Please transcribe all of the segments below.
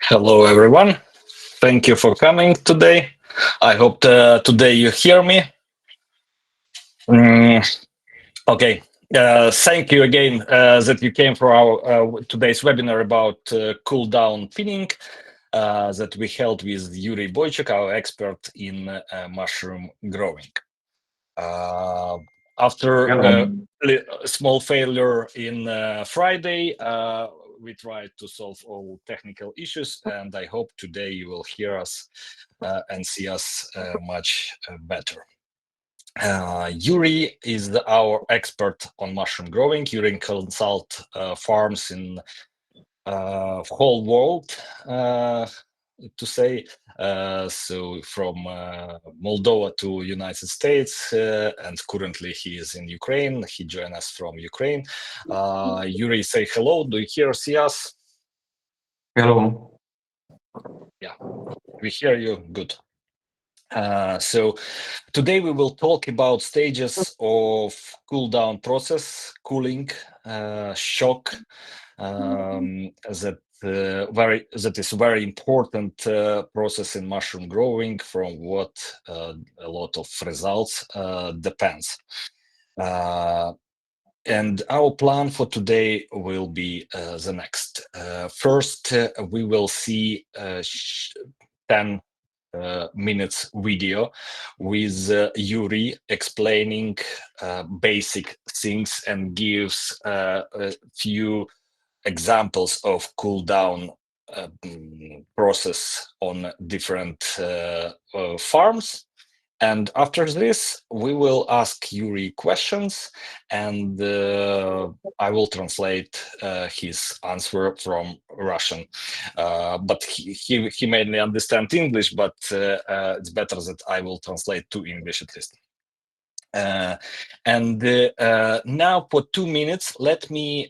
Hello, everyone. Thank you for coming today. I hope today you hear me. Mm, okay. Thank you again that you came for our today's webinar about cooldown pinning that we held with Iurie Boiciuc, our expert in mushroom growing. After a small failure in Friday, we tried to solve all technical issues, and I hope today you will hear us and see us much better. Iurie is our expert on mushroom growing. Iurie consult farms in whole world, to say. So from Moldova to United States, and currently he is in Ukraine. He joined us from Ukraine. Iurie, say hello. Do you hear, see us? Hello. Yeah, we hear you. Good. So today we will talk about stages of cool down process, cooling, shock, that is very important process in mushroom growing, from what a lot of results depends. And our plan for today will be the next. First, we will see 10 minutes video with Iurie explaining basic things and gives a few examples of cool down process on different farms. And after this, we will ask Iurie questions, and I will translate his answer from Russian. But he mainly understands English, but it's better that I will translate to English at least. And now for 2 minutes, let me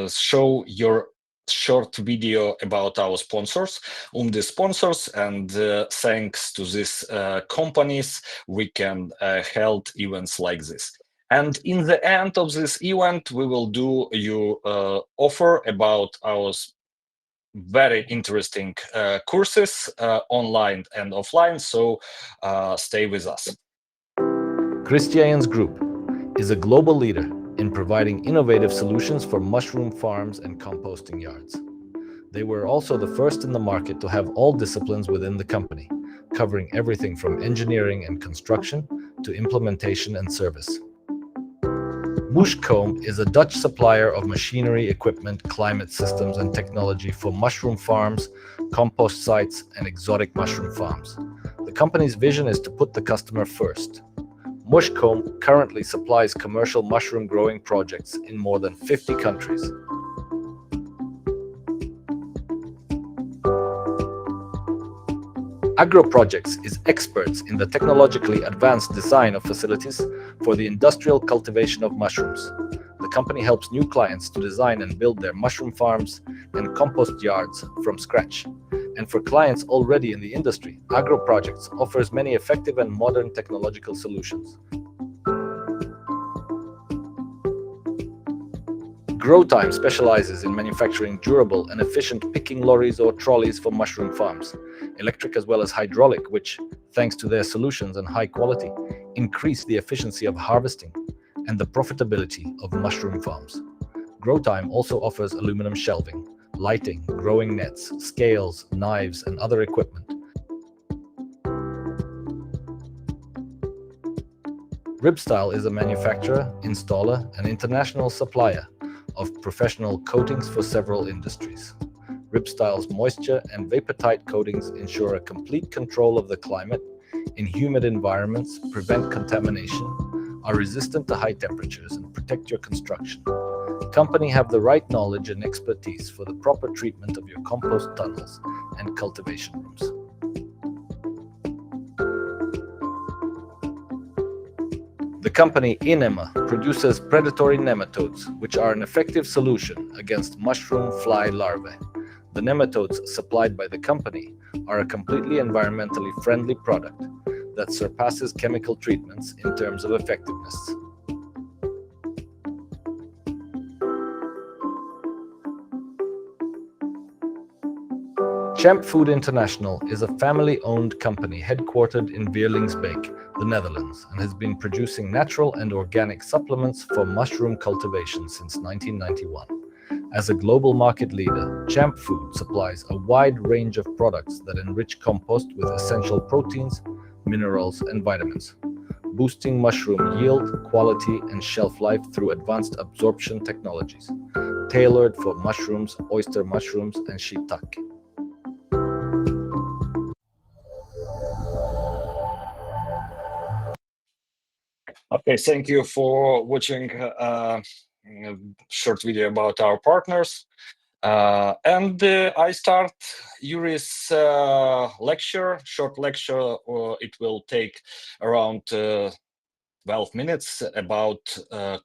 show your short video about our sponsors, UMDIS sponsors, and thanks to these companies, we can hold events like this. And in the end of this event, we will do you offer about our very interesting courses, online and offline. So stay with us. Christians Group is a global leader in providing innovative solutions for mushroom farms and composting yards. They were also the first in the market to have all disciplines within the company, covering everything from engineering and construction to implementation and service. Mushoom is a Dutch supplier of machinery, equipment, climate systems, and technology for mushroom farms, compost sites, and exotic mushroom farms. The company's vision is to put the customer first. Mushoom currently supplies commercial mushroom growing projects in more than 50 countries. AgroProjects is experts in the technologically advanced design of facilities for the industrial cultivation of mushrooms. The company helps new clients to design and build their mushroom farms and compost yards from scratch. And for clients already in the industry, AgroProjects offers many effective and modern technological solutions. GrowTime specializes in manufacturing durable and efficient picking lorries or trolleys for mushroom farms, electric as well as hydraulic, which, thanks to their solutions and high quality, increase the efficiency of harvesting and the profitability of mushroom farms. GrowTime also offers aluminum shelving, lighting, growing nets, scales, knives, and other equipment. Ribstyle is a manufacturer, installer, and international supplier of professional coatings for several industries. Ribstyle's moisture and vapor-tight coatings ensure a complete control of the climate in humid environments, prevent contamination, are resistant to high temperatures, and protect your construction. The company have the right knowledge and expertise for the proper treatment of your compost tunnels and cultivation rooms. The company Inema produces predatory nematodes, which are an effective solution against mushroom fly larvae. The nematodes supplied by the company are a completely environmentally friendly product that surpasses chemical treatments in terms of effectiveness. Champ Food International is a family-owned company headquartered in Beerlingsbeek, the Netherlands, and has been producing natural and organic supplements for mushroom cultivation since 1991. As a global market leader, Champ Food supplies a wide range of products that enrich compost with essential proteins, minerals, and vitamins, boosting mushroom yield, quality, and shelf life through advanced absorption technologies, tailored for mushrooms, oyster mushrooms, and shiitake. Okay, thank you for watching a short video about our partners. I start Iurie's short lecture. It will take around 12 minutes about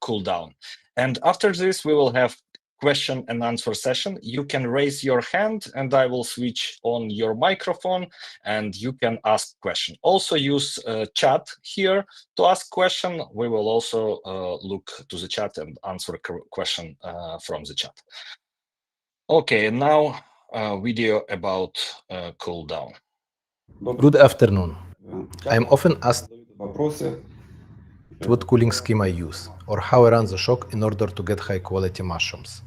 cooldown. And after this, we will have question and answer session. You can raise your hand and I will switch on your microphone and you can ask question. Also use chat here to ask question. We will also look to the chat and answer question from the chat. Okay, now video about cooldown. Good afternoon. I'm often asked what cooling scheme I use or how I run the shock in order to get high quality mushrooms.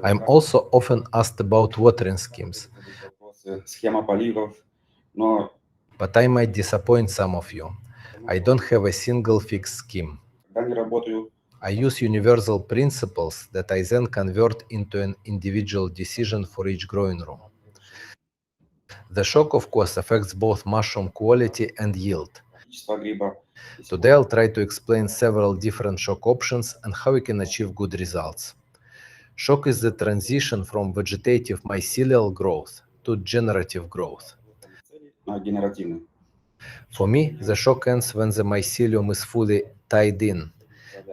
I'm also often asked about watering schemes, but I might disappoint some of you. I don't have a single fixed scheme. I use universal principles that I then convert into an individual decision for each growing room. The shock, of course, affects both mushroom quality and yield. Today I'll try to explain several different shock options and how we can achieve good results. Shock is the transition from vegetative mycelial growth to generative growth. For me, the shock ends when the mycelium is fully tied in.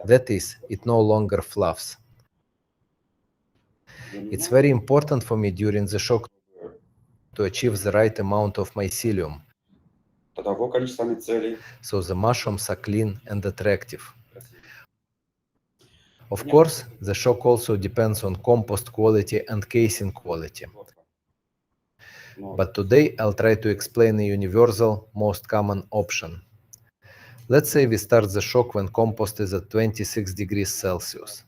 That is, it no longer fluffs. It's very important for me during the shock to achieve the right amount of mycelium, so the mushrooms are clean and attractive. Of course, the shock also depends on compost quality and casing quality. But today I'll try to explain a universal, most common option. Let's say we start the shock when compost is at 26 degrees Celsius.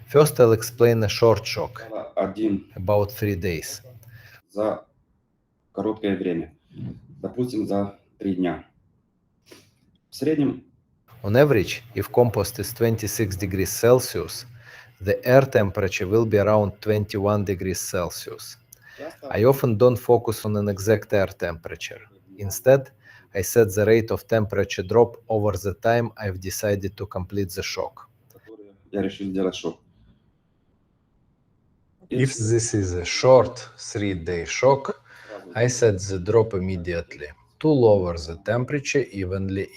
First I'll explain a short shock, about 3 days. On average, if compost is 26 degrees Celsius, the air temperature will be around 21 degrees Celsius. I often don't focus on an exact air temperature. Instead, I set the rate of temperature drop over the time I've decided to complete the shock. If this is a short 3-day shock, I set the drop immediately to lower the temperature evenly.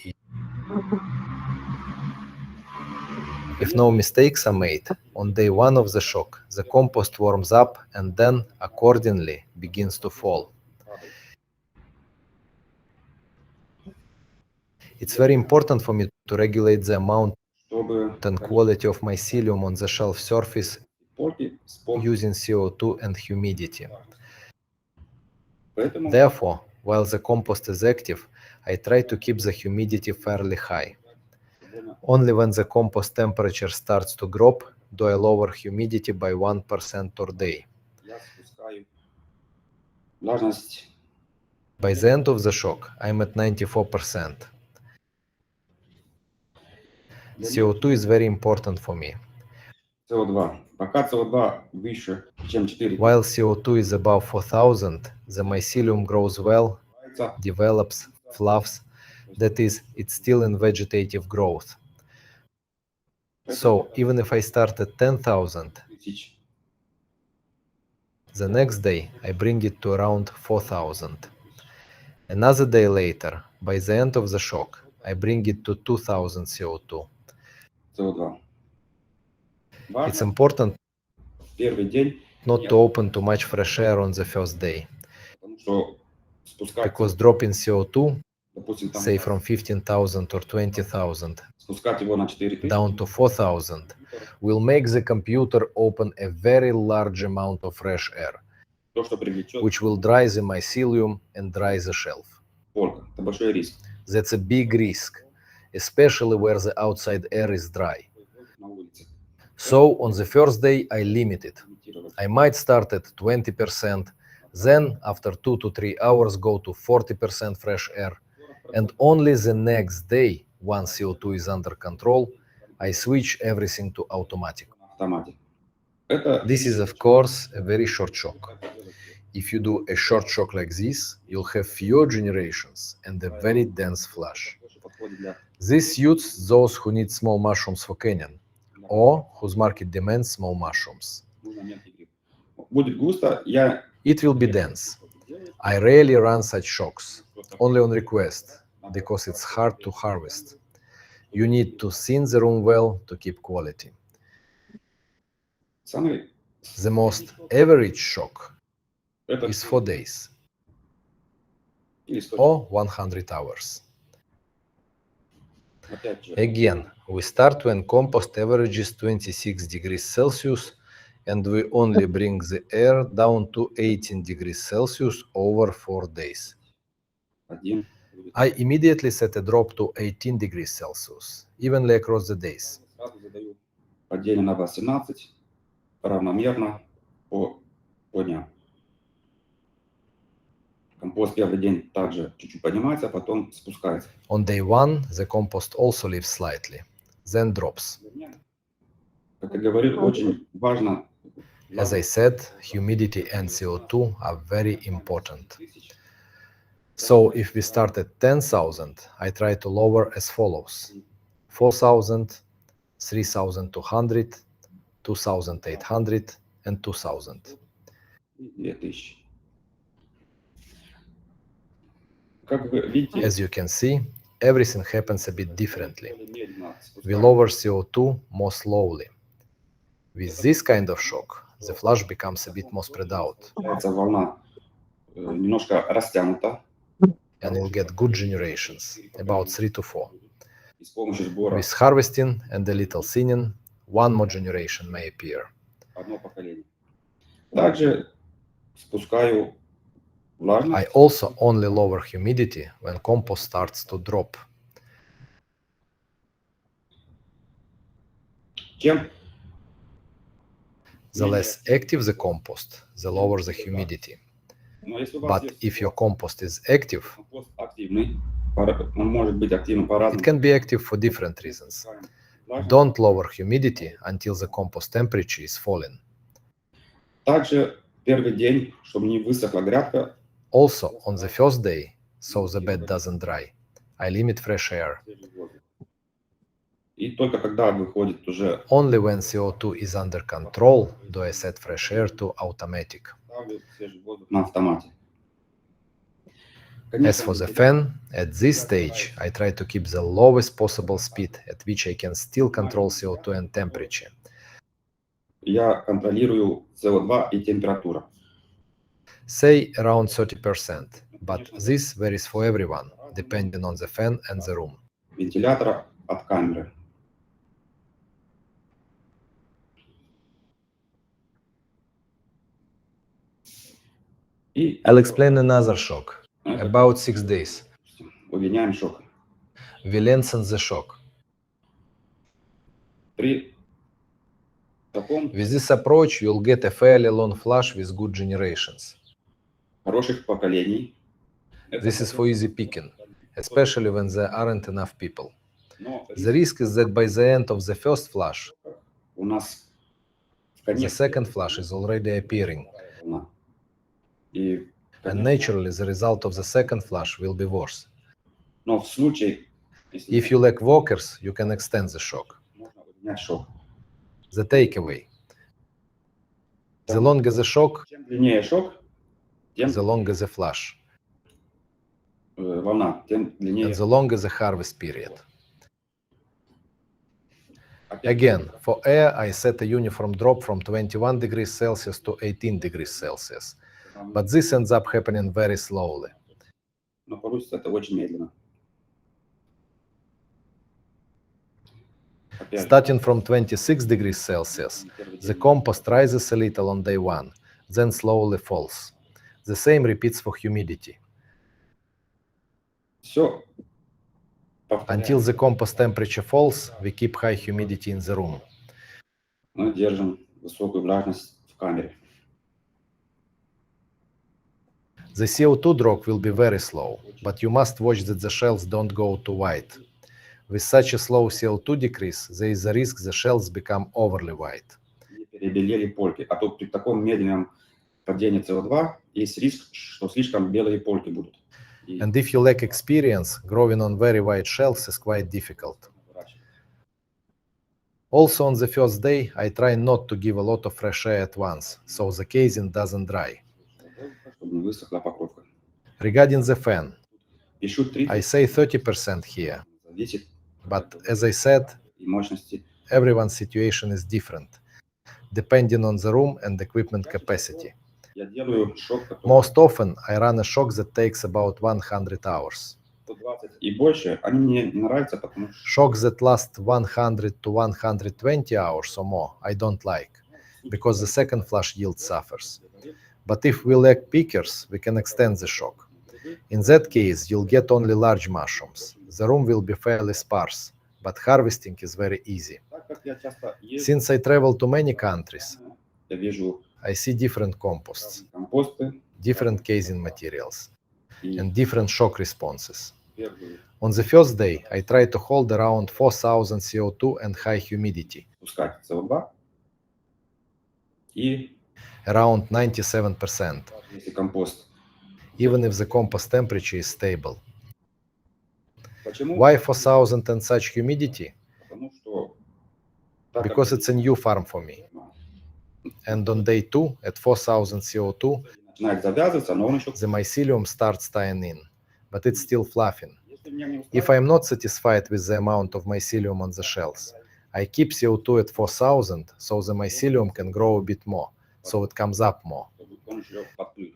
If no mistakes are made, on day 1 of the shock, the compost warms up and then, accordingly, begins to fall. It's very important for me to regulate the amount and quality of mycelium on the shelf surface using CO2 and humidity. Therefore, while the compost is active, I try to keep the humidity fairly high. Only when the compost temperature starts to drop do I lower humidity by 1% per day. By the end of the shock, I'm at 94%. CO2 is very important for me. While CO2 is above 4000, the mycelium grows well, develops, fluffs, that is, it's still in vegetative growth. So, even if I start at 10,000, the next day I bring it to around 4,000. Another day later, by the end of the shock, I bring it to 2000 CO2. It's important not to open too much fresh air on the first day, because dropping CO2, say from 15,000 or 20,000 down to 4,000, will make the computer open a very large amount of fresh air, То, что привлечет which will dry the mycelium and dry the shelf. порка. Это большой риск. That's a big risk, especially where the outside air is dry. На улице. So on the first day, I limit it. Имитировать. I might start at 20%, then after 2 to 3 hours go to 40% fresh air, and only the next day, once CO2 is under control, I switch everything to automatic. На автомате. Это This is, of course, a very short shock. If you do a short shock like this, you'll have fewer generations and a very dense flush. больше подходит для This suits those who need small mushrooms for canyon, or whose market demands small mushrooms. нужно мелкий гриб. Будет густо, я It will be dense. I rarely run such shocks, only on request, because it's hard to harvest. You need to thin the room well to keep quality. самый The most average shock это is 4 days или 100. or 100 hours. Опять же, Again, we start when compost averages 26 degrees Celsius and we only bring the air down to 18 degrees Celsius over 4 days. один будет. I immediately set a drop to 18 degrees Celsius, evenly across the days. Сразу задаю поделим на 18 равномерно по дням. Компост первый день также чуть-чуть поднимается, а потом спускается. On day 1, the compost also lifts slightly, then drops. Как я говорил, очень важно. As I said, humidity and CO2 are very important. So if we start at 10,000, I try to lower as follows: 4,000, 3,200, 2,800, and 2,000. 2000. Как вы видите, As you can see, everything happens a bit differently. более медленно We спускается. lower CO2 more slowly. With this kind of shock, the flush becomes a bit more spread out, Получается, волна немножко растянута. and you'll get good generations, about 3 to 4. И с помощью сбора With harvesting and a little thinning, one more generation may appear. одно поколение. Также спускаю I влажность. also only lower humidity when compost starts to drop. Чем The less active the compost, the lower the humidity. Но если у вас But есть if your compost is active, компост активный, он может быть активным it по-разному. can be active for different reasons. Don't lower humidity until the compost temperature is falling. Также первый день, чтобы не высохла грядка, Also, on the first day, so the bed doesn't dry, I limit fresh air. свежий воздух. И только когда выходит уже, Only when CO2 is under control do I set fresh air to automatic. ставлю свежий воздух на автомате. As for the fan, at this stage, I try to keep the lowest possible speed at which I can still control CO2 and temperature. Я контролирую СО2 и температура. Say around 30%, but this varies for everyone, depending on the fan and the room. Вентилятора от камеры. И I'll explain another shock, это, about 6 days. удлиняем шок. We lengthen the shock. При таком With this approach, you'll get a fairly long flush with good generations. хороших поколений. This is for easy picking, especially when there aren't enough people. Но The risk is that by the end of the first flush, у нас в the конец second flush is already appearing, волна. И and naturally the result of the second flush will be worse. но в случае, если If you lack workers, you can extend the shock. можно удлинять шок. The takeaway: the longer the shock, Чем длиннее шок, тем the longer the flush, волна, тем длиннее. and the longer the harvest period. Опять Again, for air, I set a uniform drop from 21 degrees Celsius to 18 degrees Celsius, but this ends up happening very slowly. но получится это очень медленно. Starting from 26 degrees Celsius, the compost rises a little on day 1, then slowly falls. The same repeats for humidity. Все Until the compost temperature falls, we keep high humidity in the room. мы держим высокую влажность в камере. The CO2 drop will be very slow, but you must watch that the shells don't go too white. With such a slow CO2 decrease, there is a risk the shells become overly white. Не перебелели польки. А то при таком медленном падении СО2 есть риск, что слишком белые польки будут. And if you lack experience, growing on very white shells is quite difficult. Also on the first day, I try not to give a lot of fresh air at once, so the casing doesn't dry. Чтобы не высохла покровка. Regarding the fan, Пишу 30. I say 30% here, Зависит but as I said, и мощности. everyone's situation is different, depending on the room and equipment capacity. Я делаю шок, который Most often, I run a shock that takes about 100 hours. 120 и больше, они мне не нравятся, потому что Shocks that last 100 to 120 hours or more, I don't like, because the second flush yield suffers. But if we lack pickers, we can extend the shock. In that case, you'll get only large mushrooms. The room will be fairly sparse, but harvesting is very easy. так как я часто езжу, Since I travel to many countries, я вижу I see different composts, компосты different casing materials, и and different shock responses. первую On the first day, I try to hold around 4000 CO2 and high humidity, пускать СО2 и around 97%, если компост. even if the compost temperature is stable. Почему? Why 4000 and such humidity? Потому что так как Because it's a new farm for me. And on day 2, at 4000 CO2, начинает завязываться, но он еще. the mycelium starts tying in, but it's still fluffing. Если меня не устраивает, If I'm not satisfied with the amount of mycelium on the shells, I keep CO2 at 4000 so the mycelium can grow a bit more, so it comes up more. чтобы он еще подплыл.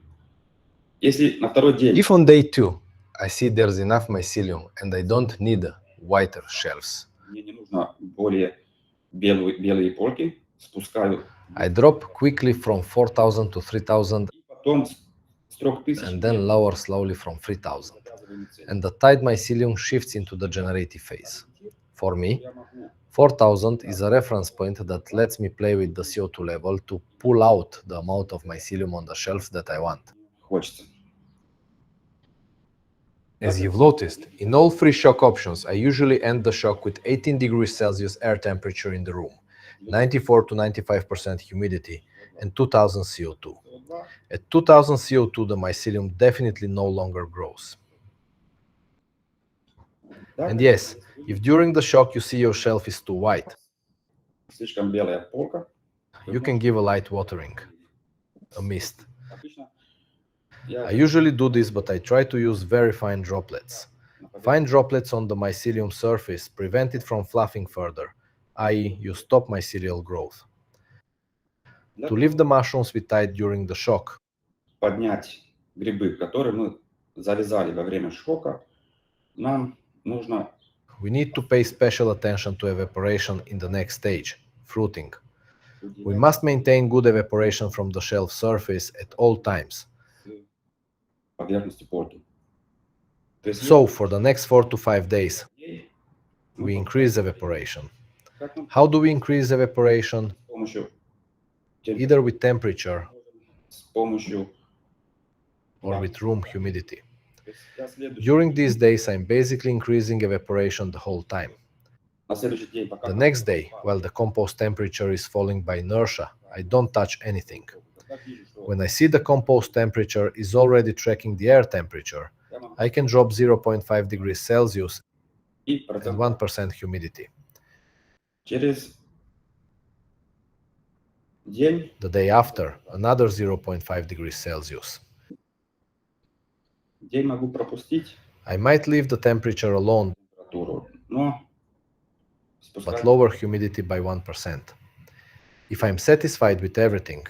Если на второй день If on day 2, I see there's enough mycelium and I don't need whiter shelves, мне не нужно более белые польки, спускаю. I drop quickly from 4000 to 3000 И потом с 3000 and then lower slowly from 3000. And the tied mycelium shifts into the generative phase. For me, я могу 4000 is a reference point that lets me play with the CO2 level to pull out the amount of mycelium on the shelf that I want. хочется. As you've noticed, in all three shock options, I usually end the shock with 18 degrees Celsius air temperature in the room, 94 to 95% humidity, and 2000 CO2. At 2000 CO2, the mycelium definitely no longer grows. And yes, if during the shock you see your shelf is too white, Слишком белая полка. you can give a light watering, a mist. Обычно I я usually do this, but I try to use very fine droplets. Fine droplets on the mycelium surface prevent it from fluffing further, i.e. you stop mycelial growth. To leave the mushrooms we tied during the shock, поднять грибы, которые мы завязали во время шока, нам нужно we need to pay special attention to evaporation in the next stage, fruiting. We must maintain good evaporation from the shelf surface at all times. с поверхности польки. То есть So, for the next 4 to 5 days, мы we increase evaporation. как нам How do we increase evaporation? с помощью Either with temperature с помощью or with room humidity. То есть я следующий- During these days, I'm basically increasing evaporation the whole time. на следующий день, пока The next day, while the compost temperature is falling by inertia, I don't touch anything. когда вижу, что When I see the compost temperature is already tracking the air temperature, я могу I can drop 0.5 degrees Celsius и and 1% humidity. через день The day after, another 0.5 degrees Celsius. день могу пропустить I might leave the temperature alone, температуру, но but спускать lower humidity by 1%. If I'm satisfied with everything,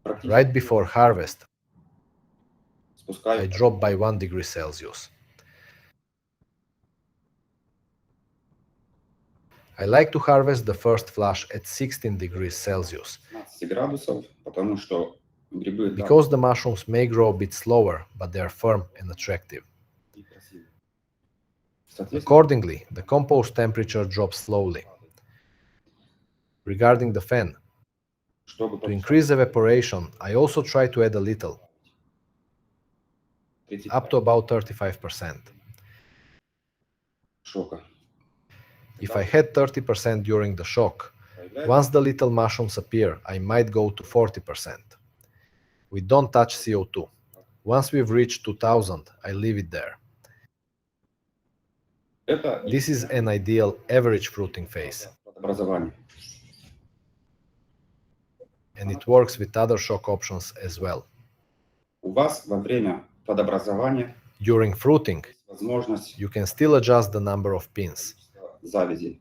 практически right before harvest, I спускаю drop by 1 degree Celsius. I like to harvest the first flush at 16 degrees Celsius, 15 градусов, потому что грибы because the mushrooms may grow a bit slower, but they are firm and attractive. и красивые. Соответственно, Accordingly, the compost temperature drops slowly. Regarding the fan, чтобы to increase evaporation, I also try to add a little, up to about 35%. шока. If I had 30% during the shock, once the little mushrooms appear, I might go to 40%. We don't touch CO2. Once we've reached 2000, I leave it there. This is an ideal average fruiting phase, Образование. and it works with other shock options as well. У вас во время плодообразования During fruiting, возможность you can still adjust the number of pins. завязей.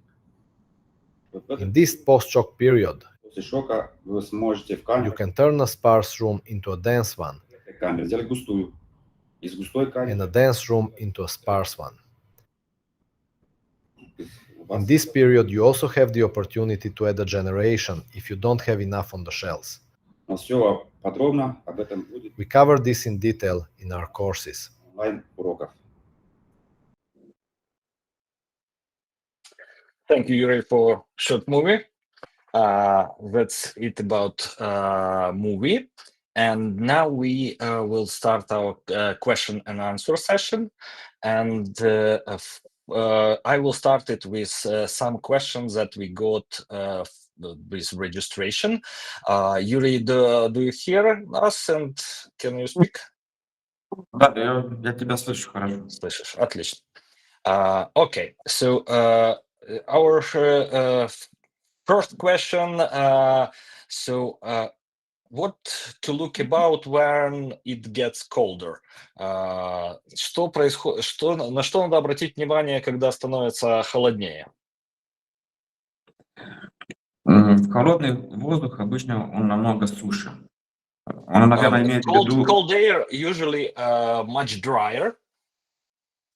Вот в In этом this post-shock period, после шока вы сможете в you камере, can turn a sparse room into a dense one, сделать густую. Из густой and камеры a dense room into a sparse one. у вас In this period, you also have the opportunity to add a generation if you don't have enough on the shells. Но все подробно об этом будет We cover this in detail in our courses. онлайн-уроках. Thank you, Iurie, for short movie. That's it about movie. And now we will start our question and answer session. And I will start it with some questions that we got with registration. Iurie, do you hear us and can you speak? Да, я тебя слышу хорошо. Слышишь? Отлично. Okay, so our first question. What to look about when it gets colder? Что происходит? На что надо обратить внимание, когда становится холоднее? В холодный воздух обычно он намного суше. Он, наверное, имеет в виду Cold air usually much drier.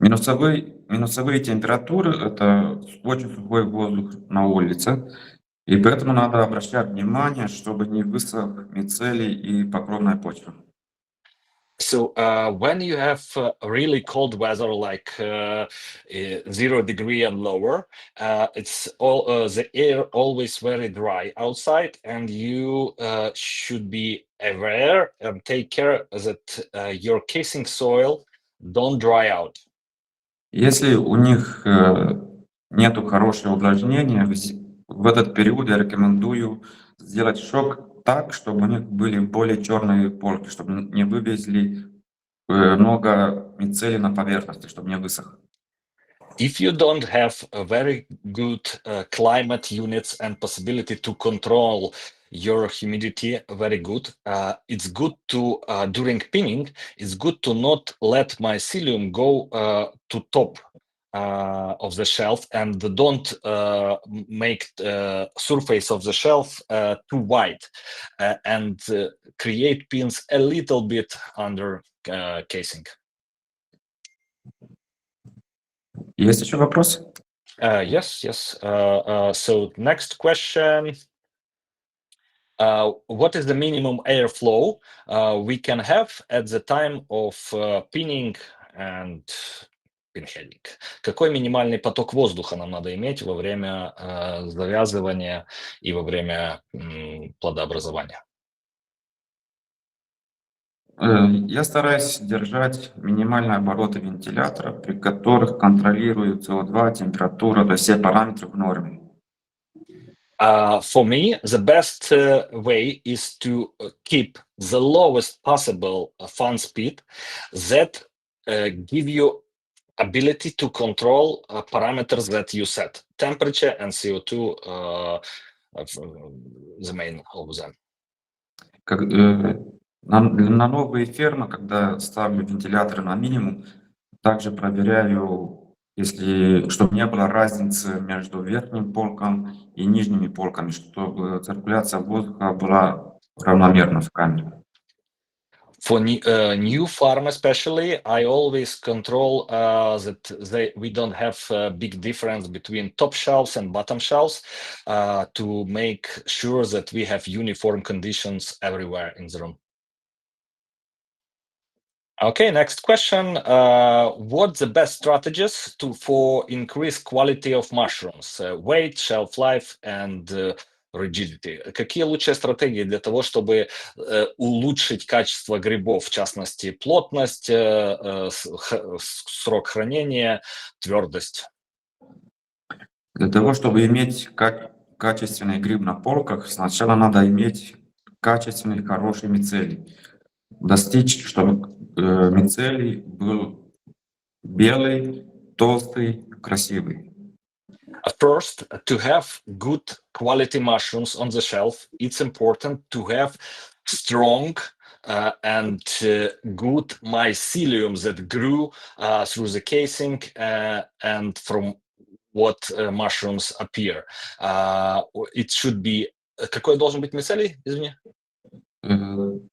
минусовые температуры, это очень сухой воздух на улице, и поэтому надо обращать внимание, чтобы не высох мицелий и покровная почва. So when you have really cold weather, like 0 degree and lower, it's all the air always very dry outside, and you should be aware and take care that your casing soil don't dry out. Если у них нету хорошего увлажнения, в этот период я рекомендую сделать шок так, чтобы у них были более черные полки, чтобы не вывезли много мицелий на поверхности, чтобы не высох. If you don't have a very good climate units and possibility to control your humidity very good, it's good to during pinning, it's good to not let mycelium go to top of the shelf, and don't make the surface of the shelf too wide, and create pins a little bit under casing. Есть еще вопросы? Yes. So next question. What is the minimum airflow we can have at the time of pinning and pinheading? Какой минимальный поток воздуха нам надо иметь во время завязывания и во время плодообразования? Я стараюсь держать минимальные обороты вентилятора, при которых контролирую CO2, температура, то есть все параметры в норме. For me, the best way is to keep the lowest possible fan speed that give you ability to control parameters that you set, temperature and CO2, the main of them. На новые фермы, когда ставлю вентиляторы на минимум, также проверяю, чтобы не было разницы между верхним полком и нижними полками, чтобы циркуляция воздуха была равномерна в камере. For new farm especially, I always control that we don't have a big difference between top shelves and bottom shelves to make sure that we have uniform conditions everywhere in the room. Okay, next question. What's the best strategies for increase quality of mushrooms? Weight, shelf life, and rigidity. Какие лучшие стратегии для того, чтобы улучшить качество грибов, в частности, плотность, срок хранения, твердость? Для того, чтобы иметь качественный гриб на полках, сначала надо иметь качественный, хороший мицелий. Достичь, чтобы мицелий был белый, толстый, красивый. First, to have good quality mushrooms on the shelf, it's important to have strong and good mycelium that grew through the casing and from what mushrooms appear. It should be... Какой должен быть мицелий, извини?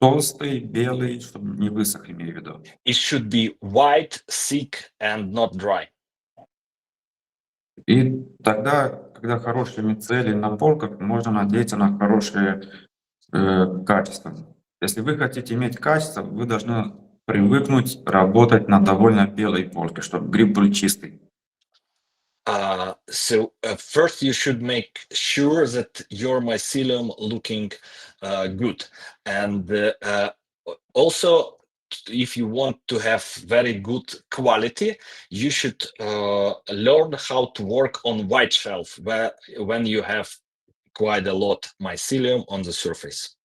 Толстый, белый, чтобы не высох, имею в виду. It should be white, thick, and not dry. И тогда, когда хорошие мицелии на полках, можно надеяться на хорошее качество. Если вы хотите иметь качество, вы должны привыкнуть работать на довольно белой полке, чтобы гриб был чистый. So first you should make sure that your mycelium looking good, and also if you want to have very good quality, you should learn how to work on white shelf when you have quite a lot mycelium on the surface.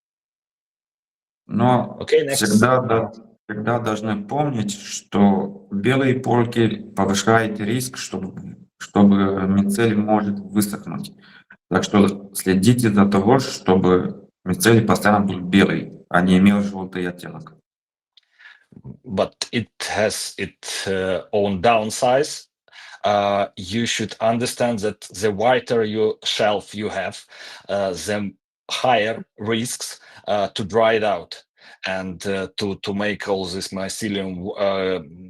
Но Okay, next. всегда должны помнить, что белые полки повышает риск, чтобы мицелий может высохнуть. Так что следите за того, чтобы мицелий постоянно был белый, а не имел желтый оттенок. But it has its own downsides. You should understand that the whiter your shelf you have, the higher risks to dry it out and to make all this mycelium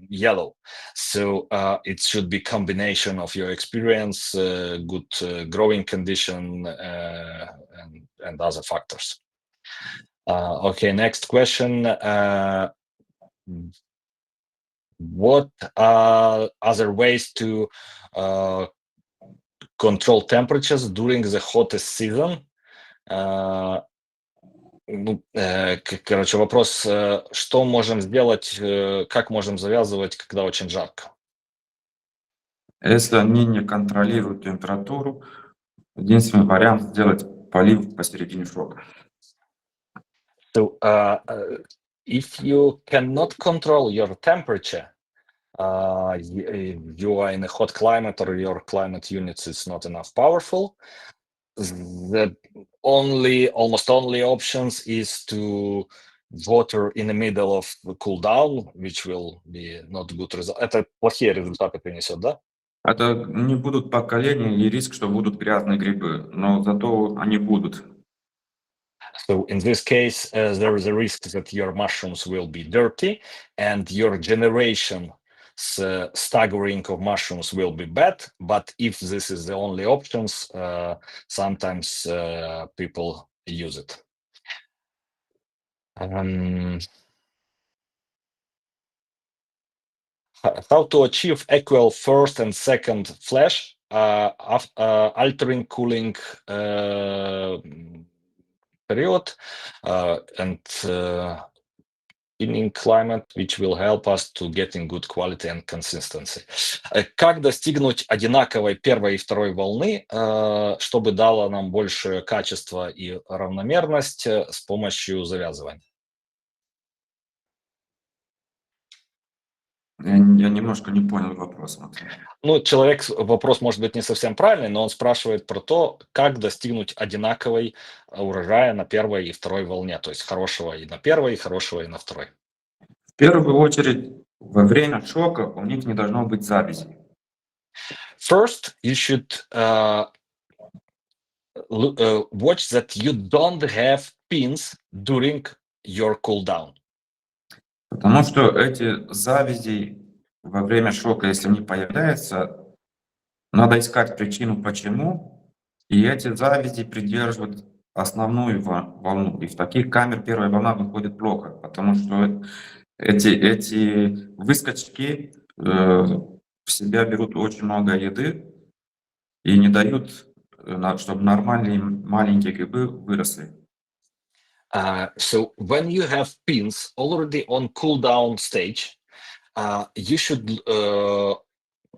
yellow. So it should be combination of your experience, good growing condition, and other factors. Okay, next question. What are other ways to control temperatures during the hottest season? Короче, вопрос, что можем сделать, как можем завязывать, когда очень жарко? Если они не контролируют температуру, единственный вариант сделать полив посередине срока. So, if you cannot control your temperature, you are in a hot climate or your climate units is not enough powerful, the almost only options is to water in the middle of the cool down, which will be not good result. Это плохие результаты принесет, да? Это не будут поколения и риск, что будут грязные грибы, но зато они будут. So in this case, there is a risk that your mushrooms will be dirty and your generation staggering of mushrooms will be bad. But if this is the only options, sometimes people use it. How to achieve equal first and second flash altering cooling period and pinning climate, which will help us to getting good quality and consistency. Как достигнуть одинаковой первой и второй волны, чтобы дало нам большее качество и равномерность с помощью завязывания? Я немножко не понял вопрос. Ну, вопрос может быть не совсем правильный, но он спрашивает про то, как достигнуть одинаковой урожая на первой и второй волне, то есть хорошего и на первой, и хорошего и на второй. В первую очередь, во время шока у них не должно быть завязей. First, you should watch that you don't have pins during your cool down. Потому что эти завязи во время шока, если они появляются, надо искать причину почему, и эти завязи придерживают основную волну. И в таких камер первая волна выходит плохо, потому что эти выскочки в себя берут очень много еды и не дают, чтобы нормальные маленькие грибы выросли. So when you have pins already on cooldown stage, you should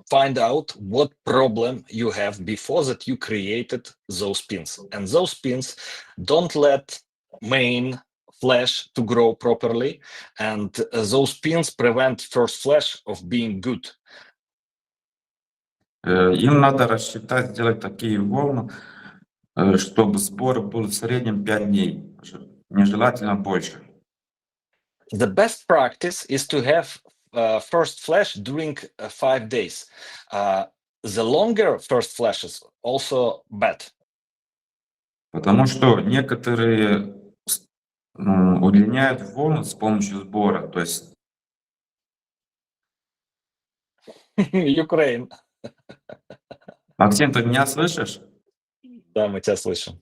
find out what problem you have before that you created those pins. And those pins don't let main flash to grow properly, and those pins prevent first flash of being good. Им надо рассчитать, сделать такие волны, чтобы сбор был в среднем 5 дней, нежелательно больше. The best practice is to have first flash during 5 days. The longer first flashes also bad. Потому что некоторые удлиняют волны с помощью сбора. То есть Ukraine. Максим, ты меня слышишь? Да, мы тебя слышим.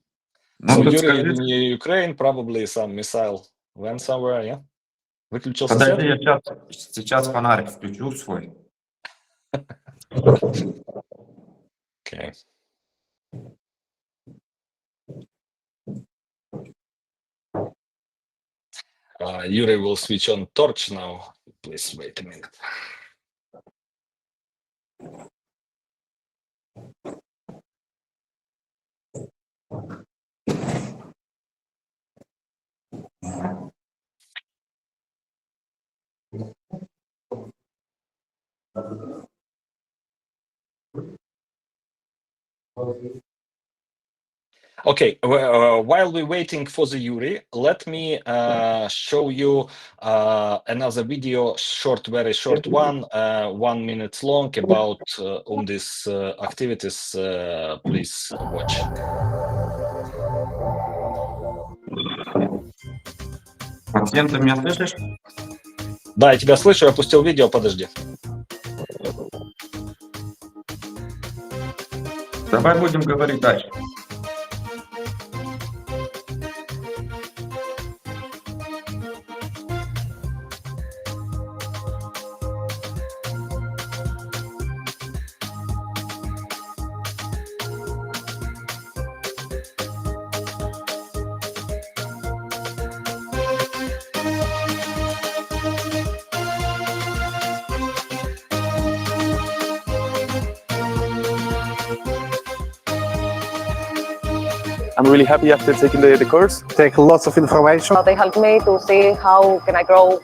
Ну, So тут Yuri скажи. in Ukraine, probably some missile went somewhere, yeah? Выключился Подожди, свет? я сейчас фонарик включу свой. Okay. Yuri will switch on torch now. Please wait a minute. Okay, while we're waiting for the Yuri, let me show you another video, very short one, 1 minute long, about UMDIS activities. Please watch. Максим, ты меня слышишь? Да, я тебя слышу, я опустил видео, подожди. Давай будем говорить дальше. I'm really happy after taking the course. Take lots of information. They helped me to see how can I grow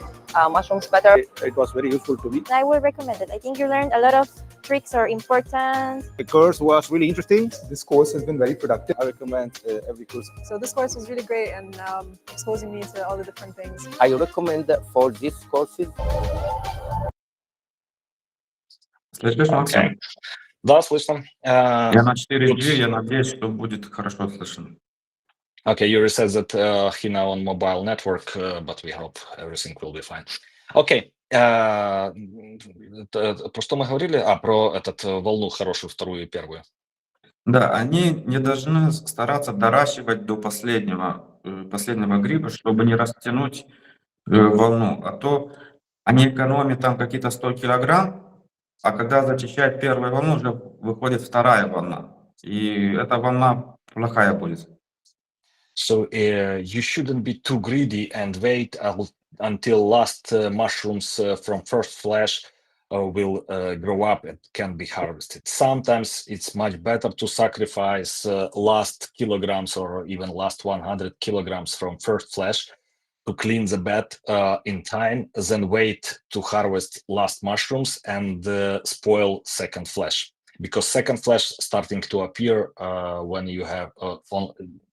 mushrooms better. It was very useful to me. I would recommend it. I think you learned a lot of tricks are important. The course was really interesting. This course has been very productive. I recommend every course. So this course was really great and exposing me to all the different things. I recommend for this courses. Слышишь, Максим? Okay. Да, слышно. Я на 4G, я надеюсь, что будет хорошо слышно. Okay, Yuri says that he now on mobile network, but we hope everything will be fine. Okay. Про что мы говорили? Про волну хорошую, вторую и первую. Да, они не должны стараться доращивать до последнего гриба, чтобы не растянуть волну. А то они экономят там какие-то 100 килограмм, а когда зачищают первую волну, уже выходит вторая волна. И эта волна плохая будет. So you shouldn't be too greedy and wait until last mushrooms from first flash will grow up and can be harvested. Sometimes it's much better to sacrifice last kilograms or even last 100 kilograms from first flash to clean the bed in time than wait to harvest last mushrooms and spoil second flash. Because second flash starting to appear when you have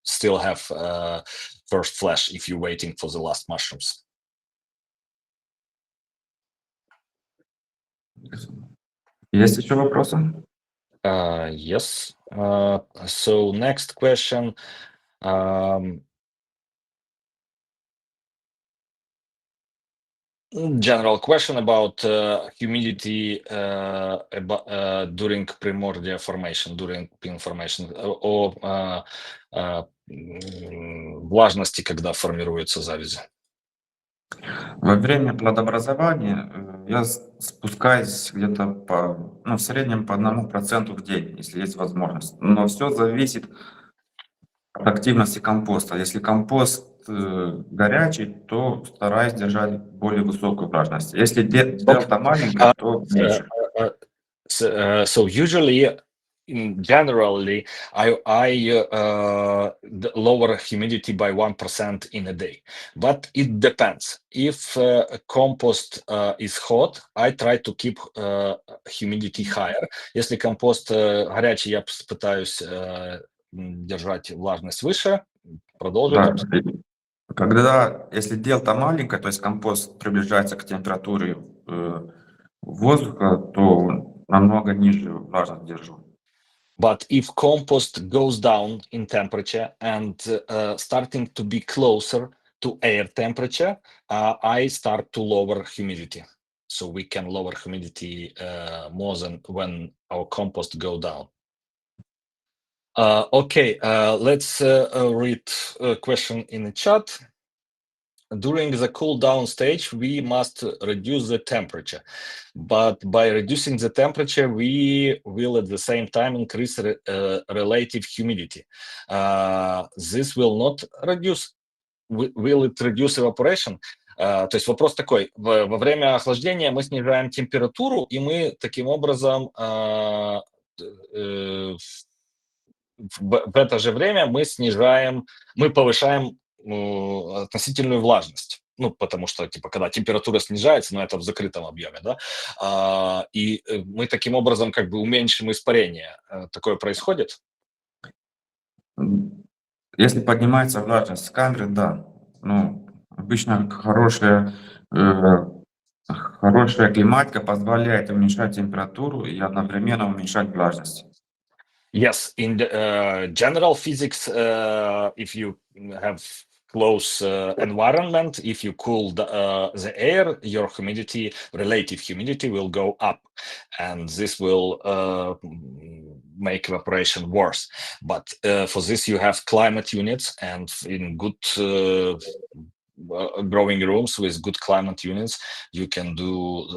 still have first flash if you're waiting for the last mushrooms. Есть еще вопросы? Yes. So next question. General question about humidity during primordial formation, during pin formation, влажности, когда формируются завязи. Во время плодообразования я спускаюсь где-то в среднем по 1% в день, если есть возможность. Но все зависит от активности компоста. Если компост горячий, то стараюсь держать более высокую влажность. Если дельта маленькая, то меньше. So usually, generally, I lower humidity by 1% in a day, but it depends. If compost is hot, I try to keep humidity higher. Если компост горячий, я пытаюсь держать влажность выше. Продолжить. Да, если дельта маленькая, то есть компост приближается к температуре воздуха, то намного ниже влажность держу. But if compost goes down in temperature and starting to be closer to air temperature, I start to lower humidity. So we can lower humidity more than when our compost go down. Okay, let's read a question in the chat. During the cool down stage, we must reduce the temperature. But by reducing the temperature, we will at the same time increase relative humidity. This will not reduce, will it reduce evaporation? То есть вопрос такой, во время охлаждения мы снижаем температуру, и мы таким образом в это же время мы повышаем относительную влажность. Ну, потому что, типа, когда температура снижается, но это в закрытом объеме, да, и мы таким образом как бы уменьшим испарение. Такое происходит? Если поднимается влажность в камере, да. Ну, обычно хорошая климатика позволяет уменьшать температуру и одновременно уменьшать влажность. Yes, in the general physics, if you have close environment, if you cool the air, your humidity, relative humidity will go up, and this will make evaporation worse. But for this, you have climate units, and in good growing rooms with good climate units, you can do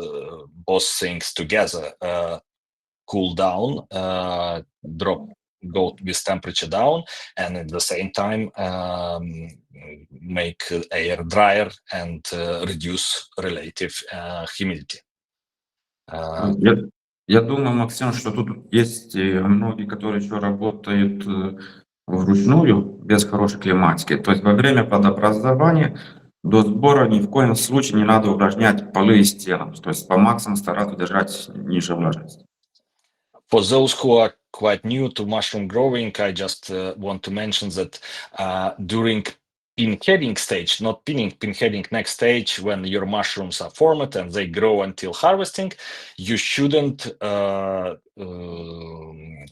both things together. Cool down, go with temperature down, and at the same time make air drier and reduce relative humidity. Я думаю, Максим, что тут есть многие, которые еще работают вручную, без хорошей климатики. То есть во время плодообразования до сбора ни в коем случае не надо увлажнять полы и стены. То есть по максимуму стараться держать ниже влажность. For those who are quite new to mushroom growing, I just want to mention that during pinheading stage, not pinning, pinheading next stage, when your mushrooms are formed and they grow until harvesting, you shouldn't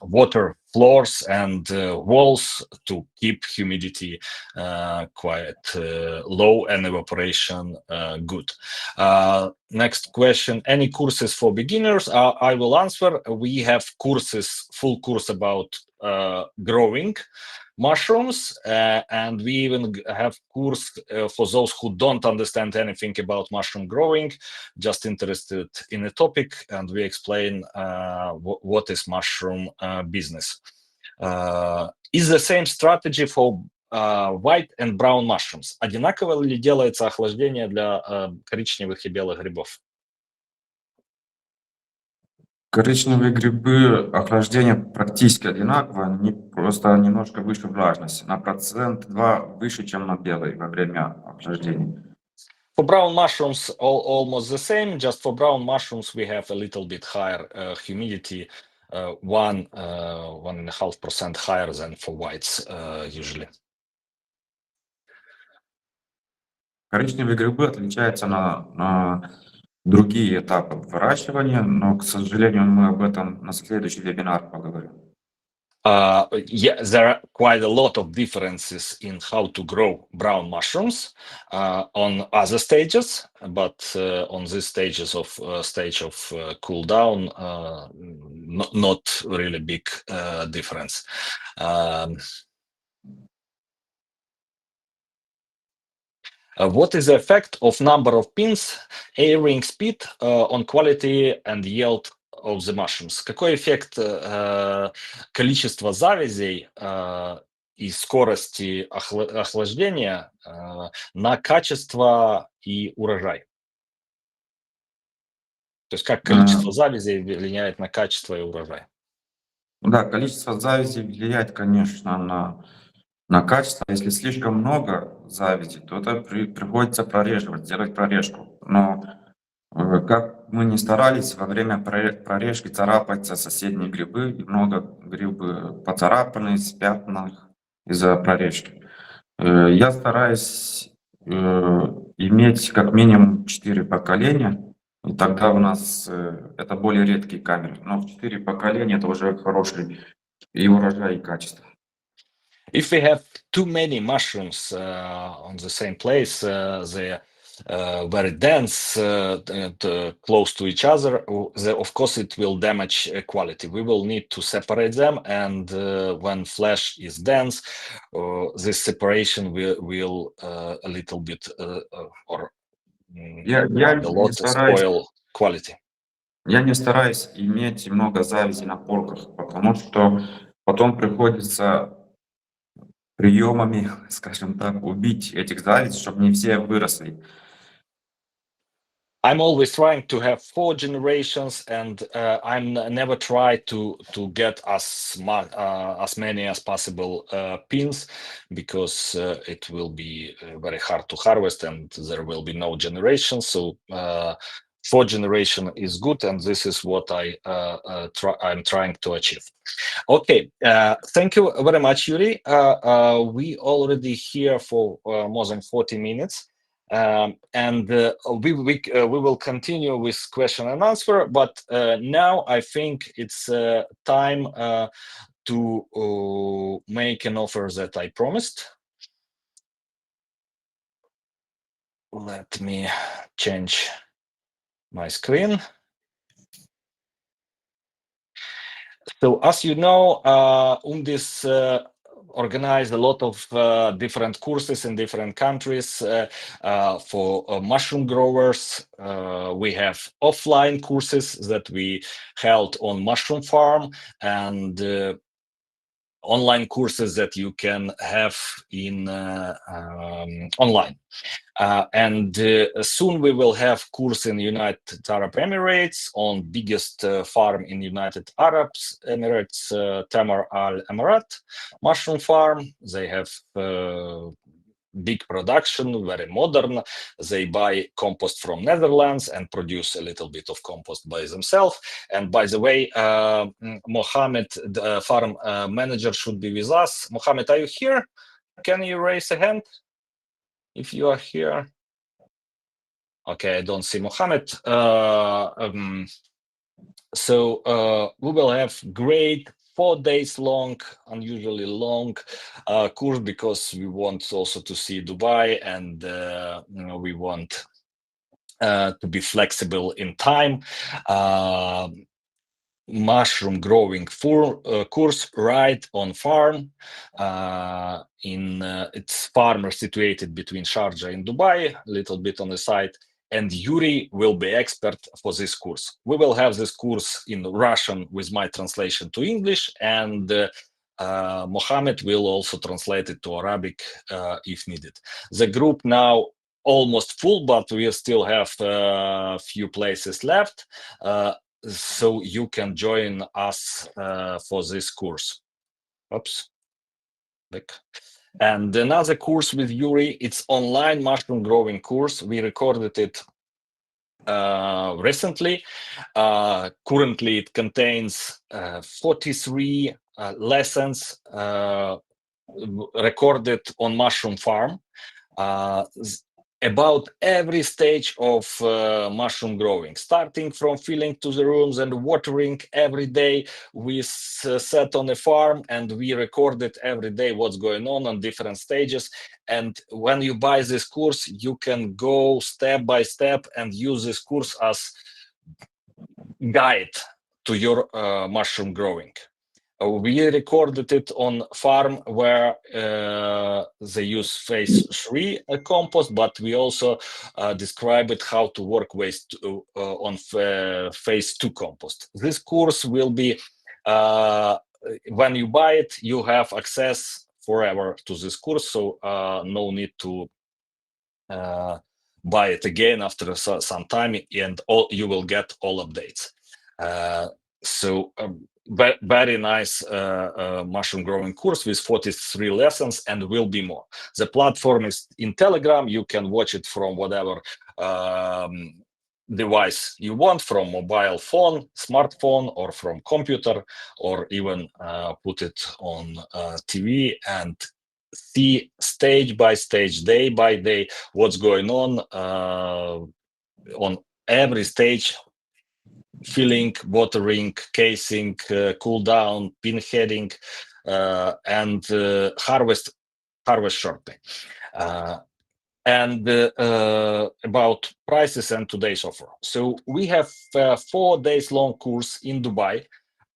water floors and walls to keep humidity quite low and evaporation good. Next question, any courses for beginners? I will answer. We have courses, full course about growing mushrooms, and we even have course for those who don't understand anything about mushroom growing, just interested in a topic, and we explain what is mushroom business. Is the same strategy for white and brown mushrooms? Одинаково ли делается охлаждение для коричневых и белых грибов? Коричневые грибы, охлаждение практически одинаково, они просто немножко выше влажности, на 1-2% выше, чем на белые во время охлаждения. For brown mushrooms, almost the same. Just for brown mushrooms, we have a little bit higher humidity, 1.5% higher than for whites usually. Коричневые грибы отличаются на другие этапы выращивания, но, к сожалению, мы об этом на следующий вебинар поговорим. Yeah, there are quite a lot of differences in how to grow brown mushrooms on other stages, but on this stage of cool down, not really big difference. What is the effect of number of pins, airing speed on quality and yield of the mushrooms? Какой эффект количества завязей и скорости охлаждения на качество и урожай? То есть как количество завязей влияет на качество и урожай? Да, количество завязей влияет, конечно, на качество. Если слишком много завязи, то это приходится прореживать, делать прорежку. Но как мы не старались, во время прорежки царапаются соседние грибы, и много грибы поцарапаны, с пятнах из-за прорежки. Я стараюсь иметь как минимум 4 поколения, и тогда у нас это более редкие камеры. Но в 4 поколения это уже хороший и урожай, и качество. If we have too many mushrooms on the same place, they're very dense, close to each other, of course it will damage quality. We will need to separate them, and when flesh is dense, this separation will a little bit or quite a lot spoil quality. Я не стараюсь иметь много завязи на полках, потому что потом приходится приемами, скажем так, убить этих завязей, чтобы не все выросли. I'm always trying to have 4 generations, and I'm never try to get as many as possible pins, because it will be very hard to harvest, and there will be no generation. So 4 generation is good, and this is what I'm trying to achieve. Okay, thank you very much, Iurie. We already here for more than 40 minutes. And we will continue with question and answer, but now I think it's time to make an offer that I promised. Let me change my screen. So as you know, UMDIS organized a lot of different courses in different countries for mushroom growers. We have offline courses that we held on mushroom farm, and online courses that you can have in online. And soon we will have course in United Arab Emirates on biggest farm in United Arab Emirates, Tamar Al Emirat mushroom farm. They have big production, very modern. They buy compost from Netherlands and produce a little bit of compost by themselves. And by the way, Mohammed, the farm manager, should be with us. Mohammed, are you here? Can you raise a hand if you are here? Okay, I don't see Mohammed. So we will have great 4 days long, unusually long course, because we want also to see Dubai, and we want to be flexible in time. Mushroom growing course right on farm. It's farmer situated between Sharjah and Dubai, a little bit on the side. And Iurie will be expert for this course. We will have this course in Russian with my translation to English, and Mohammed will also translate it to Arabic if needed. The group now almost full, but we still have a few places left. So you can join us for this course. Oops. Back. And another course with Iurie, it's online mushroom growing course. We recorded it recently. Currently, it contains 43 lessons recorded on mushroom farm. about every stage of mushroom growing, starting from filling to the rooms and watering every day. We sat on a farm and we recorded every day what's going on different stages. And when you buy this course, you can go step by step and use this course as guide to your mushroom growing. We recorded it on farm where they use phase 3 compost, but we also describe it how to work waste on phase 2 compost. This course will be, when you buy it, you have access forever to this course, so no need to buy it again after some time, and you will get all updates. Very nice mushroom growing course with 43 lessons, and will be more. The platform is in Telegram. You can watch it from whatever device you want, from mobile phone, smartphone, or from computer, or even put it on TV and see stage by stage, day by day, what's going on every stage: filling, watering, casing, cool down, pin heading, and harvest shortly. And about prices and today's offer. So we have 4 days long course in Dubai,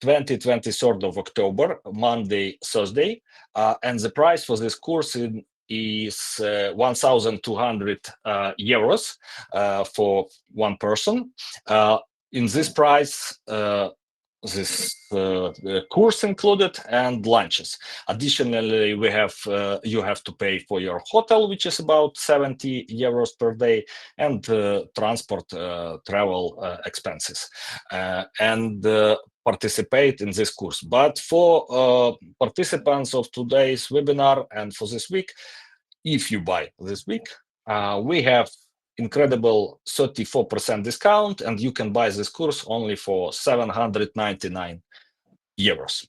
23rd of October, Monday, Thursday, and the price for this course is 1,200 euros for one person. In this price, this course included and lunches. Additionally, we have you have to pay for your hotel, which is about 70 euros per day, and transport, travel expenses, and participate in this course. But for participants of today's webinar and for this week, if you buy this week, we have incredible 34% discount, and you can buy this course only for 799 euros.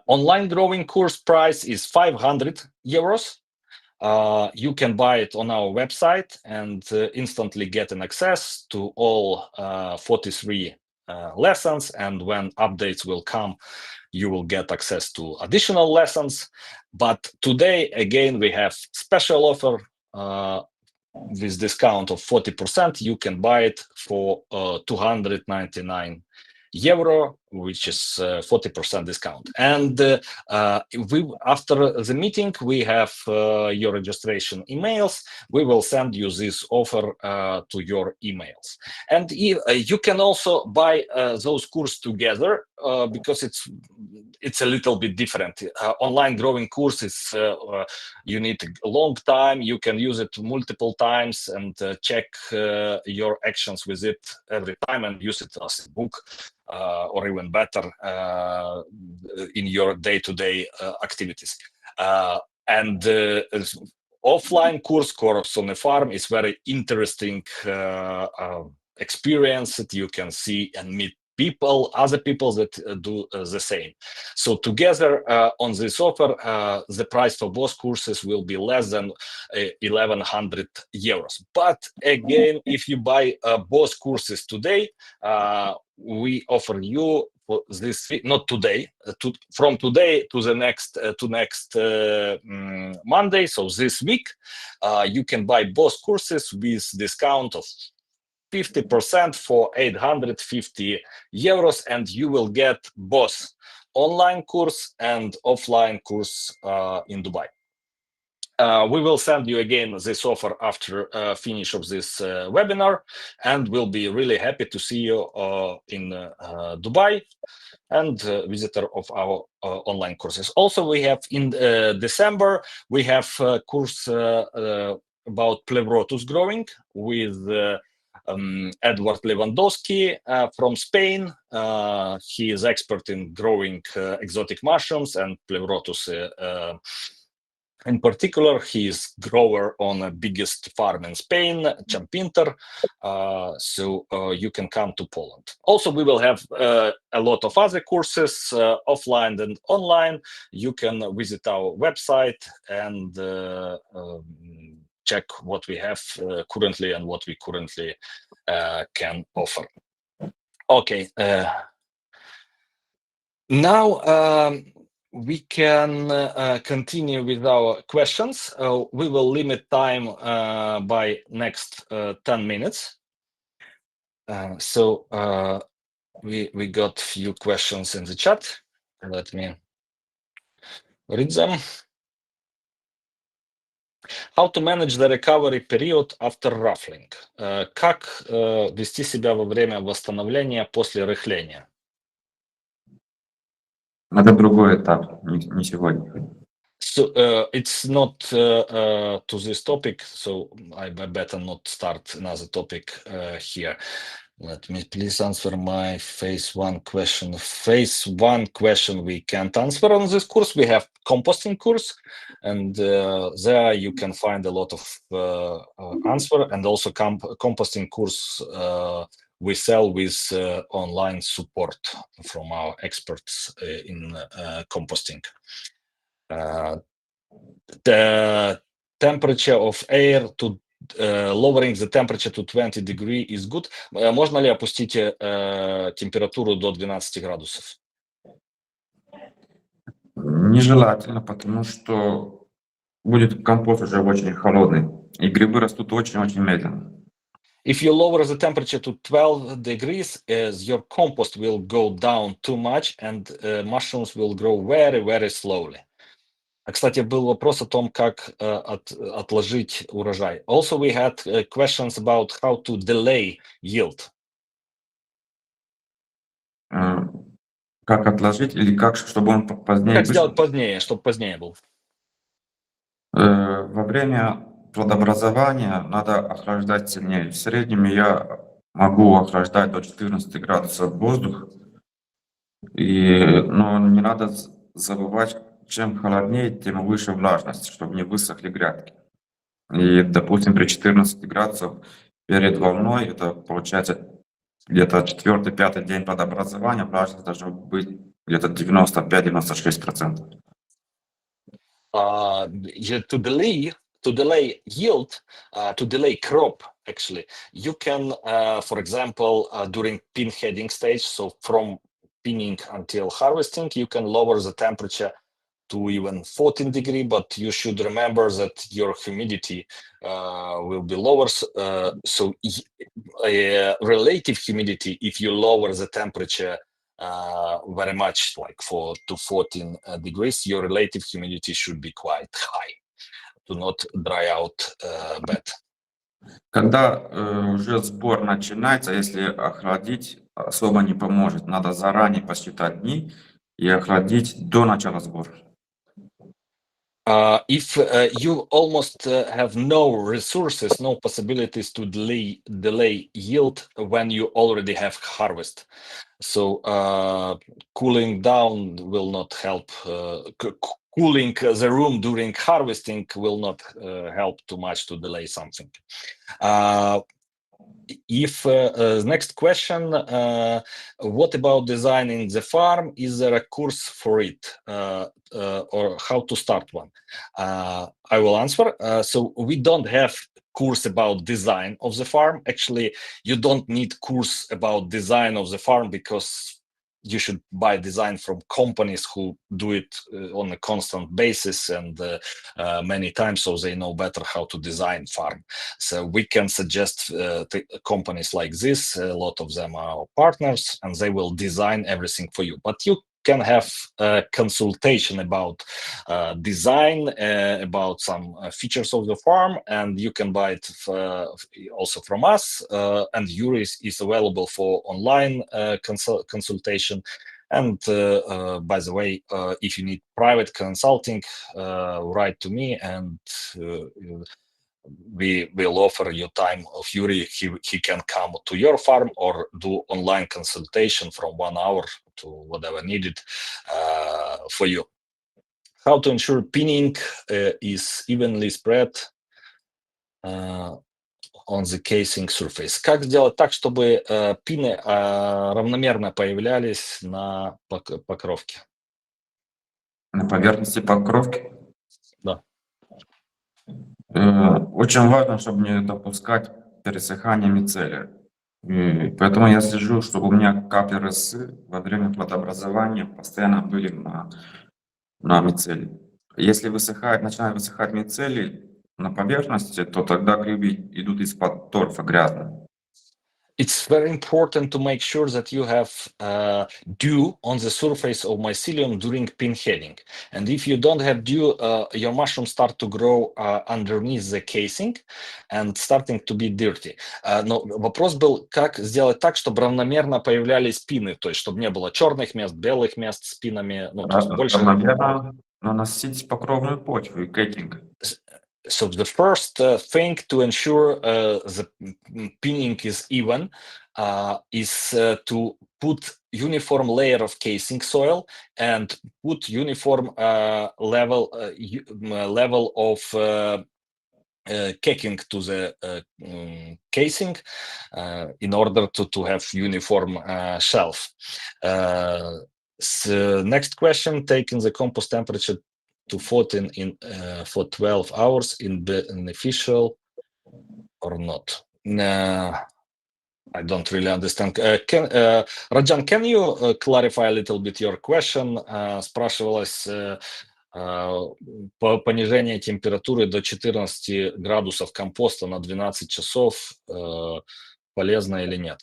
Online growing course price is 500 euros. You can buy it on our website and instantly get an access to all 43 lessons, and when updates will come, you will get access to additional lessons. But today, again, we have special offer with discount of 40%. You can buy it for 299 euro, which is 40% discount. And after the meeting, we have your registration emails. We will send you this offer to your emails. And you can also buy those courses together because it's a little bit different. Online growing courses, you need a long time. You can use it multiple times and check your actions with it every time and use it as a book. Or even better in your day-to-day activities. And offline course on the farm is very interesting experience that you can see and meet other people that do the same. So together on this offer, the price for both courses will be less than 1,100 euros. But again, if you buy both courses today, we offer you for this week, not today, from today to the next Monday. So this week, you can buy both courses with discount of 50% for 850 euros, and you will get both online course and offline course in Dubai. We will send you again this offer after finish of this webinar, and we'll be really happy to see you in Dubai and visitor of our online courses. Also, we have in December, we have a course about pleurotus growing with Edward Lewandowski from Spain. He is expert in growing exotic mushrooms and pleurotus. In particular, he is grower on the biggest farm in Spain, Champinter. So you can come to Poland. Also, we will have a lot of other courses, offline and online. You can visit our website and check what we have currently and what we currently can offer. Okay. Now we can continue with our questions. We will limit time by next 10 minutes. So we got few questions in the chat. Let me read them. How to manage the recovery period after ruffling? Как вести себя во время восстановления после рыхления? Это другой этап, не сегодня. So it's not to this topic, so I better not start another topic here. Let me please answer my phase one question. Phase one question we can't answer on this course. We have composting course, and there you can find a lot of answer, and also composting course we sell with online support from our experts in composting. The temperature of air to lowering the temperature to 20 degree is good. Можно ли опустить температуру до 12 градусов? Нежелательно, потому что будет компост уже очень холодный, и грибы растут очень-очень медленно. If you lower the temperature to 12 degrees, your compost will go down too much, and mushrooms will grow very, very slowly. Кстати, был вопрос о том, как отложить урожай. Also, we had questions about how to delay yield. Как отложить или как, чтобы он позднее Как вышел? сделать позднее, чтобы позднее был? Во время плодообразования надо охлаждать сильнее. В среднем я могу охлаждать до 14 градусов воздух, но не надо забывать, чем холоднее, тем выше влажность, чтобы не высохли грядки. И, допустим, при 14 градусах перед волной, это получается где-то 4-5 день плодообразования, влажность должна быть где-то 95-96%. To delay yield, to delay crop, actually, you can, for example, during pin heading stage, so from pinning until harvesting, you can lower the temperature to even 14 degrees, but you should remember that your humidity will be lower. So relative humidity, if you lower the temperature very much, like to 14 degrees, your relative humidity should be quite high to not dry out bed. Когда уже сбор начинается, если охладить особо не поможет, надо заранее посчитать дни и охладить до начала сбора. If you almost have no resources, no possibilities to delay yield when you already have harvest. So cooling down will not help. Cooling the room during harvesting will not help too much to delay something. Next question, what about designing the farm? Is there a course for it, or how to start one? I will answer. So we don't have course about design of the farm. Actually, you don't need course about design of the farm, because you should buy design from companies who do it on a constant basis and many times, so they know better how to design farm. So we can suggest companies like this. A lot of them are our partners, and they will design everything for you. But you can have a consultation about design, about some features of the farm, and you can buy it also from us. And Iurie is available for online consultation. And by the way, if you need private consulting, write to me, and we will offer you time of Iurie. He can come to your farm or do online consultation from 1 hour to whatever needed for you. How to ensure pinning is evenly spread on the casing surface. Как сделать так, чтобы пины равномерно появлялись на покровке? На поверхности покровки? Да. Очень важно, чтобы не допускать пересыхания мицелия. И поэтому я слежу, чтобы у меня капли росы во время плодообразования постоянно были на мицелии. Если начинает высыхать мицелий на поверхности, то тогда грибы идут из-под торфа грязные. It's very important to make sure that you have dew on the surface of mycelium during pinheading. And if you don't have dew, your mushrooms start to grow underneath the casing and starting to be dirty. Но вопрос был, как сделать так, чтобы равномерно появлялись пины, то есть чтобы не было черных мест, белых мест с пинами, ну, то есть больше... Равномерно наносить покровную почву и кетинг. So the first thing to ensure the pinning is even is to put uniform layer of casing soil and put uniform level of caking to the casing in order to have uniform shelf. So next question, taking the compost temperature to 14 for 12 hours in beneficial or not? I don't really understand. Rajan, can you clarify a little bit your question? Спрашивалось понижение температуры до 14 градусов компоста на 12 часов полезно или нет?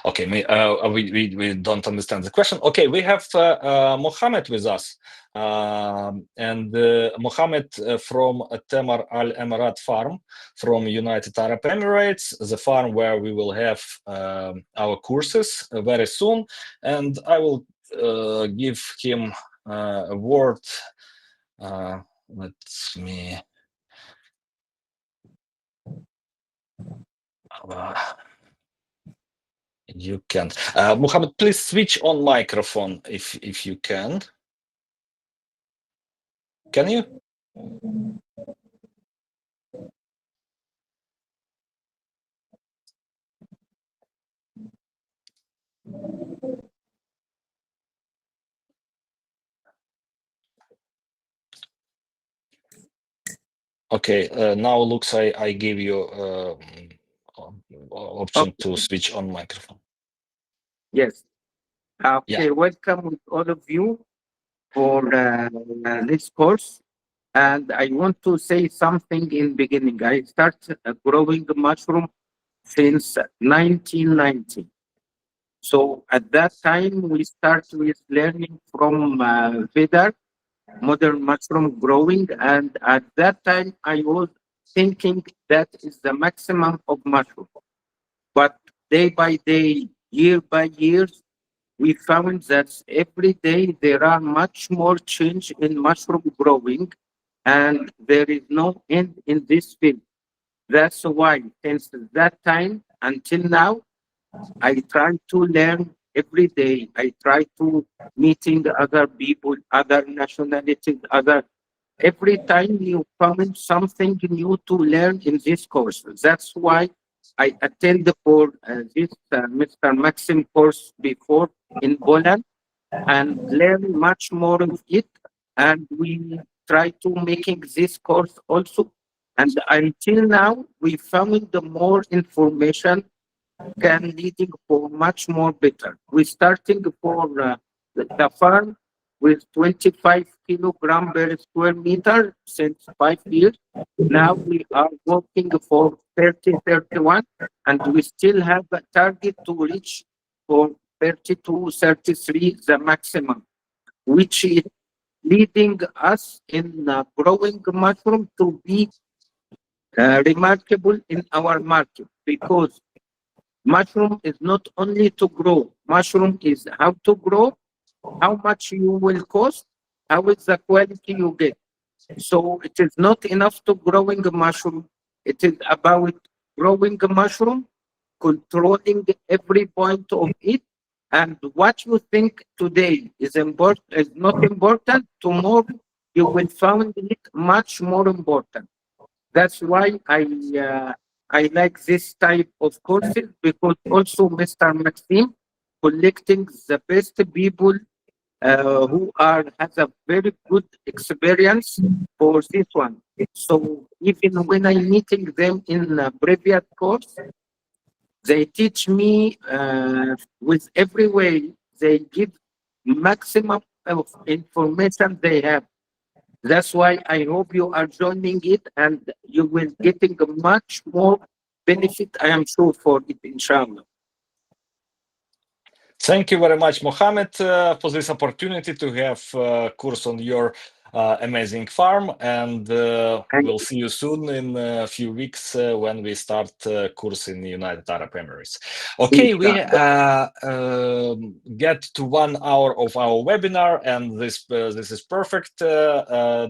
Okay, we don't understand the question. Okay, we have Mohammed with us. And Mohammed from Tamar Al Emirat farm from United Arab Emirates, the farm where we will have our courses very soon. And I will give him a word. Let me... You can. Mohammed, please switch on microphone if you can. Can you? Okay, now looks I give you option to switch on microphone. Yes. Okay, Yeah. welcome with all of you for this course. And I want to say something in beginning. I started growing mushroom since 1990. So at that time, we started with learning from Vedar, modern mushroom growing. And at that time, I was thinking that is the maximum of mushroom. But day by day, year by year, we found that every day there are much more change in mushroom growing, and there is no end in this field. That's why since that time until now, I try to learn every day. I try to meeting other people, other nationalities, every time you find something new to learn in this course. That's why I attend for this Mr. Maxim course before in Poland and learn much more of it. And we try to making this course also. And until now, we found the more information can leading for much more better. We're starting for the farm with 25 kilogram per square meter since 5 years. Now we are working for 30-31, and we still have a target to reach for 32-33, the maximum, which is leading us in growing mushroom to be remarkable in our market, because mushroom is not only to grow. Mushroom is how to grow, how much you will cost, how is the quality you get. So it is not enough to growing a mushroom. It is about growing a mushroom, controlling every point of it, and what you think today is important is not important. Tomorrow you will find it much more important. That's why I like this type of courses, because also Mr. Maxim collecting the best people who has a very good experience for this one. So even when I'm meeting them in a previous course, they teach me with every way. They give maximum of information they have. That's why I hope you are joining it and you will getting much more benefit. I am sure for it, inshallah. Thank you very much, Mohammed, for this opportunity to have a course on your amazing farm, and we'll see you soon in a few weeks when we start course in the United Arab Emirates. Okay, we get to 1 hour of our webinar, and this is perfect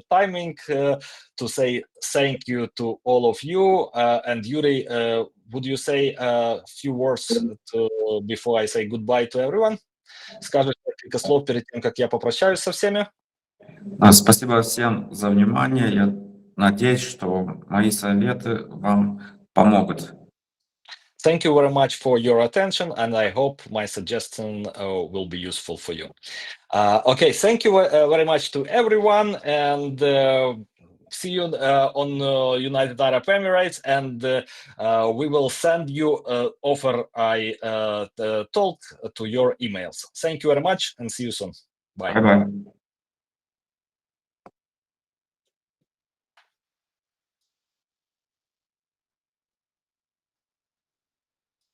timing to say thank you to all of you. And Iurie, would you say a few words before I say goodbye to everyone? Скажешь несколько слов перед тем, как я попрощаюсь со всеми? Спасибо всем за внимание. Я надеюсь, что мои советы вам помогут. Thank you very much for your attention, and I hope my suggestion will be useful for you. Okay, thank you very much to everyone, and see you on United Arab Emirates, and we will send you offer I told to your emails. Thank you very much, and see you soon. Bye. Bye-bye.